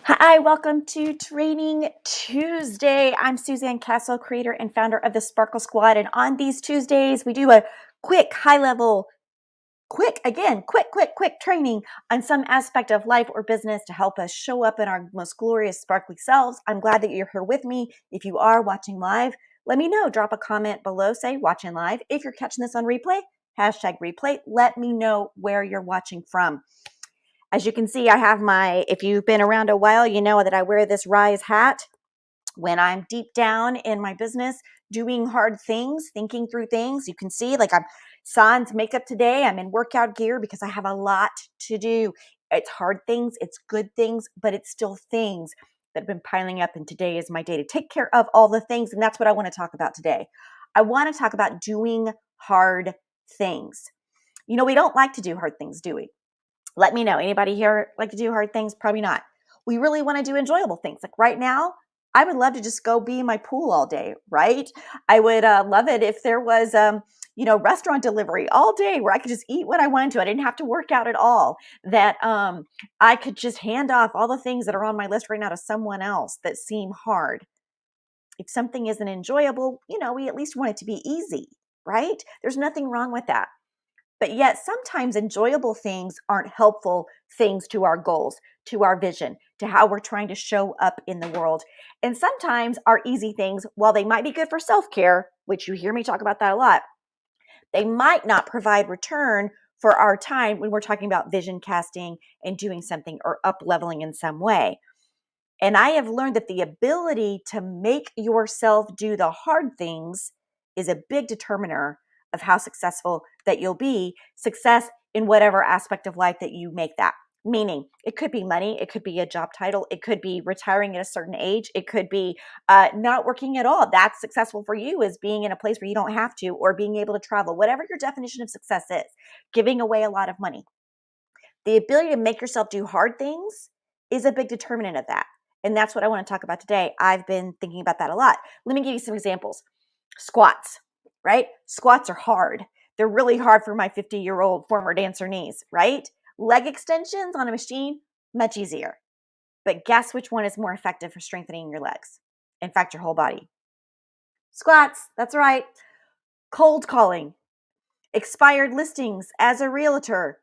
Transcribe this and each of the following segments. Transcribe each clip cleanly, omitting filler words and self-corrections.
Hi, welcome to Training Tuesday. I'm Suzanne Castle, creator and founder of the Sparkle Squad. And on these Tuesdays, we do a quick, high level, quick training on some aspect of life or business to help us show up in our most glorious, sparkly selves. I'm glad that you're here with me. If you are watching live, let me know. Drop a comment below, say watching live. If you're catching this on replay, hashtag replay. Let me know where you're watching from. As you can see, I have if you've been around a while, you know that I wear this Rise hat when I'm deep down in my business, doing hard things, thinking through things. You can see I'm sans makeup today. I'm in workout gear because I have a lot to do. It's hard things, it's good things, but it's still things that have been piling up. And today is my day to take care of all the things. And that's what I want to talk about today. I want to talk about doing hard things. We don't like to do hard things, do we? Let me know. Anybody here like to do hard things? Probably not. We really want to do enjoyable things. Like right now, I would love to just go be in my pool all day, right? I would love it if there was, restaurant delivery all day where I could just eat what I wanted to. I didn't have to work out at all. That I could just hand off all the things that are on my list right now to someone else that seem hard. If something isn't enjoyable, we at least want it to be easy, right? There's nothing wrong with that. But yet sometimes enjoyable things aren't helpful things to our goals, to our vision, to how we're trying to show up in the world. And sometimes our easy things, while they might be good for self-care, which you hear me talk about that a lot, they might not provide return for our time when we're talking about vision casting and doing something or up leveling in some way. And I have learned that the ability to make yourself do the hard things is a big determiner of how successful that you'll be, success in whatever aspect of life that you make that. Meaning, it could be money, it could be a job title, it could be retiring at a certain age, it could be not working at all. That's successful for you, is being in a place where you don't have to, or being able to travel, whatever your definition of success is, giving away a lot of money. The ability to make yourself do hard things is a big determinant of that. And that's what I want to talk about today. I've been thinking about that a lot. Let me give you some examples. Squats, right? Squats are hard. They're really hard for my 50-year-old former dancer knees, right? Leg extensions on a machine, much easier. But guess which one is more effective for strengthening your legs? In fact, your whole body. Squats, that's right. Cold calling, expired listings as a realtor,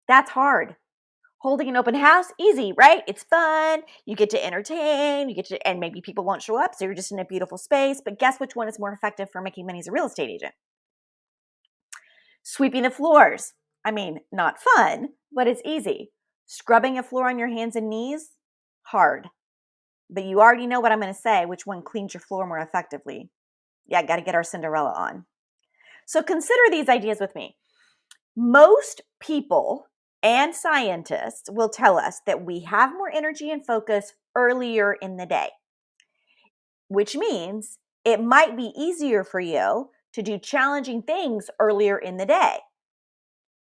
that's hard. Holding an open house, easy, right? It's fun. You get to entertain, and maybe people won't show up, so you're just in a beautiful space. But guess which one is more effective for making money as a real estate agent? Sweeping the floors. I mean, not fun, but it's easy. Scrubbing a floor on your hands and knees, hard. But you already know what I'm going to say, which one cleans your floor more effectively. Yeah, got to get our Cinderella on. So consider these ideas with me. Most people and scientists will tell us that we have more energy and focus earlier in the day, which means it might be easier for you to do challenging things earlier in the day.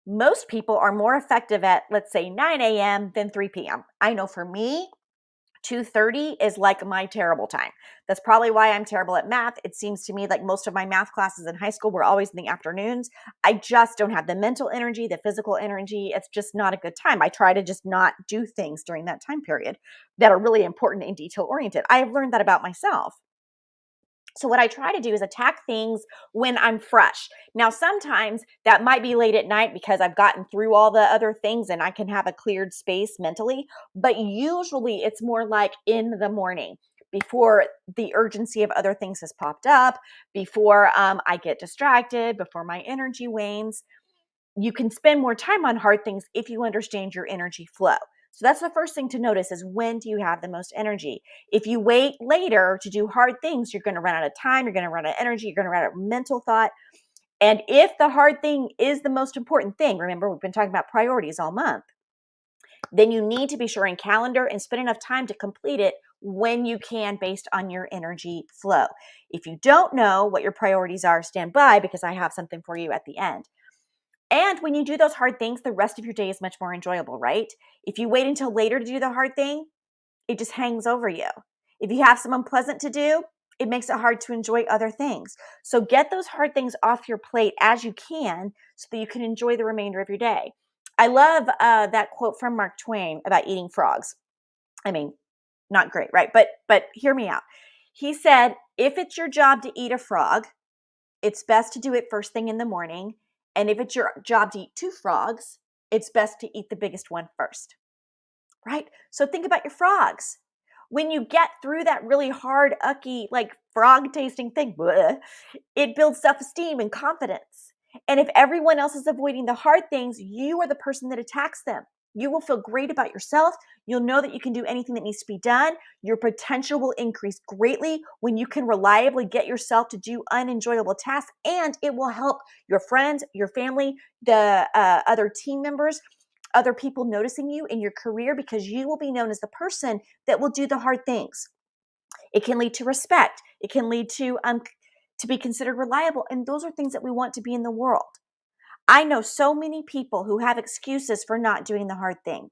Most people are more effective at, let's say, 9 a.m. than 3 p.m. I know for me, 2:30 is like my terrible time. That's probably why I'm terrible at math. It seems to me like most of my math classes in high school were always in the afternoons. I just don't have the mental energy, the physical energy. It's just not a good time. I try to just not do things during that time period that are really important and detail oriented. I have learned that about myself. So what I try to do is attack things when I'm fresh. Now, sometimes that might be late at night because I've gotten through all the other things and I can have a cleared space mentally. But usually it's more like in the morning before the urgency of other things has popped up, before I get distracted, before my energy wanes. You can spend more time on hard things if you understand your energy flow. So that's the first thing to notice, is when do you have the most energy? If you wait later to do hard things, you're going to run out of time, you're going to run out of energy, you're going to run out of mental thought. And if the hard thing is the most important thing, remember we've been talking about priorities all month, then you need to be sure in calendar and spend enough time to complete it when you can, based on your energy flow. If you don't know what your priorities are, stand by, because I have something for you at the end. And when you do those hard things, the rest of your day is much more enjoyable, right? If you wait until later to do the hard thing, it just hangs over you. If you have some unpleasant to do, it makes it hard to enjoy other things. So get those hard things off your plate as you can so that you can enjoy the remainder of your day. I love that quote from Mark Twain about eating frogs. I mean, Not great, right? But hear me out. He said, if it's your job to eat a frog, it's best to do it first thing in the morning. And if it's your job to eat 2 frogs, it's best to eat the biggest one first, right? So think about your frogs. When you get through that really hard, ucky, like frog tasting thing, bleh, it builds self-esteem and confidence. And if everyone else is avoiding the hard things, you are the person that attacks them. You will feel great about yourself. You'll know that you can do anything that needs to be done. Your potential will increase greatly when you can reliably get yourself to do unenjoyable tasks, and it will help your friends, your family, the other team members, other people noticing you in your career, because you will be known as the person that will do the hard things. It can lead to respect. It can lead to be considered reliable. And those are things that we want to be in the world. I know so many people who have excuses for not doing the hard thing,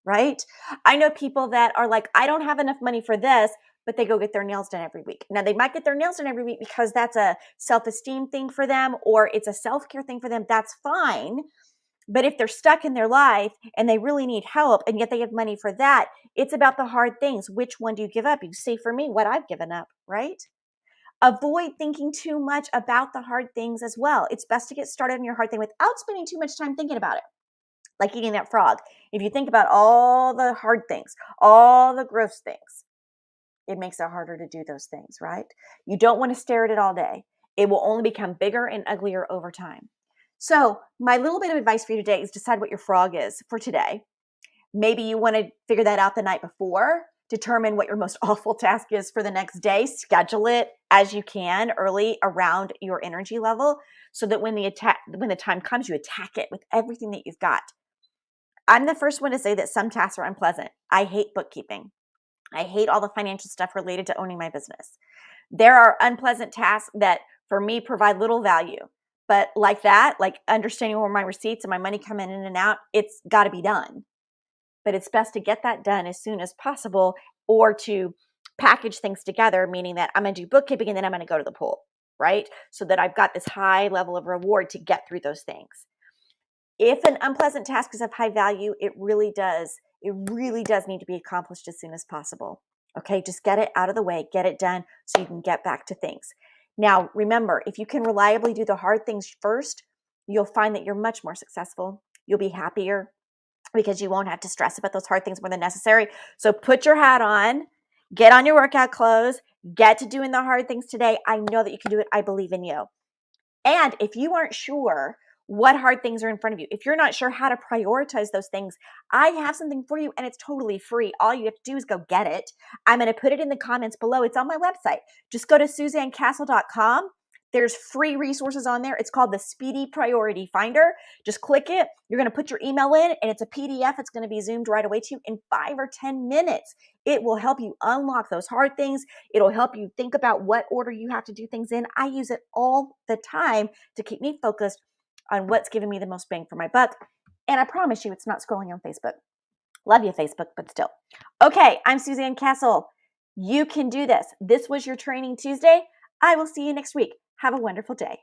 right? I know people that are like, I don't have enough money for this, but they go get their nails done every week. Now, they might get their nails done every week because that's a self-esteem thing for them, or it's a self-care thing for them. That's fine. But if they're stuck in their life and they really need help, and yet they have money for that, it's about the hard things. Which one do you give up? You say, for me, what I've given up, right? Avoid thinking too much about the hard things as well. It's best to get started on your hard thing without spending too much time thinking about it. Like eating that frog. If you think about all the hard things, all the gross things, it makes it harder to do those things, right? You don't want to stare at it all day. It will only become bigger and uglier over time. So my little bit of advice for you today is decide what your frog is for today. Maybe you want to figure that out the night before, determine what your most awful task is for the next day, schedule it as you can early around your energy level, so that when the time comes, you attack it with everything that you've got. I'm the first one to say that some tasks are unpleasant. I hate bookkeeping. I hate all the financial stuff related to owning my business. There are unpleasant tasks that for me provide little value. But like that, like understanding where my receipts and my money come in and out, it's got to be done. But it's best to get that done as soon as possible, or to package things together, meaning that I'm going to do bookkeeping and then I'm going to go to the pool, right? So that I've got this high level of reward to get through those things. If an unpleasant task is of high value, it really does need to be accomplished as soon as possible. Okay, just get it out of the way, get it done so you can get back to things. Now, remember, if you can reliably do the hard things first, you'll find that you're much more successful. You'll be happier because you won't have to stress about those hard things more than necessary. So put your hat on, get on your workout clothes, get to doing the hard things today. I know that you can do it. I believe in you. And if you aren't sure what hard things are in front of you, if you're not sure how to prioritize those things, I have something for you, and it's totally free. All you have to do is go get it. I'm going to put it in the comments below. It's on my website. Just go to SuzanneCastle.com. There's free resources on there. It's called the Speedy Priority Finder. Just click it. You're going to put your email in, and it's a PDF. It's going to be zoomed right away to you in 5 or 10 minutes. It will help you unlock those hard things. It'll help you think about what order you have to do things in. I use it all the time to keep me focused on what's giving me the most bang for my buck. And I promise you, it's not scrolling on Facebook. Love you, Facebook, but still. Okay, I'm Suzanne Castle. You can do this. This was your Training Tuesday. I will see you next week. Have a wonderful day.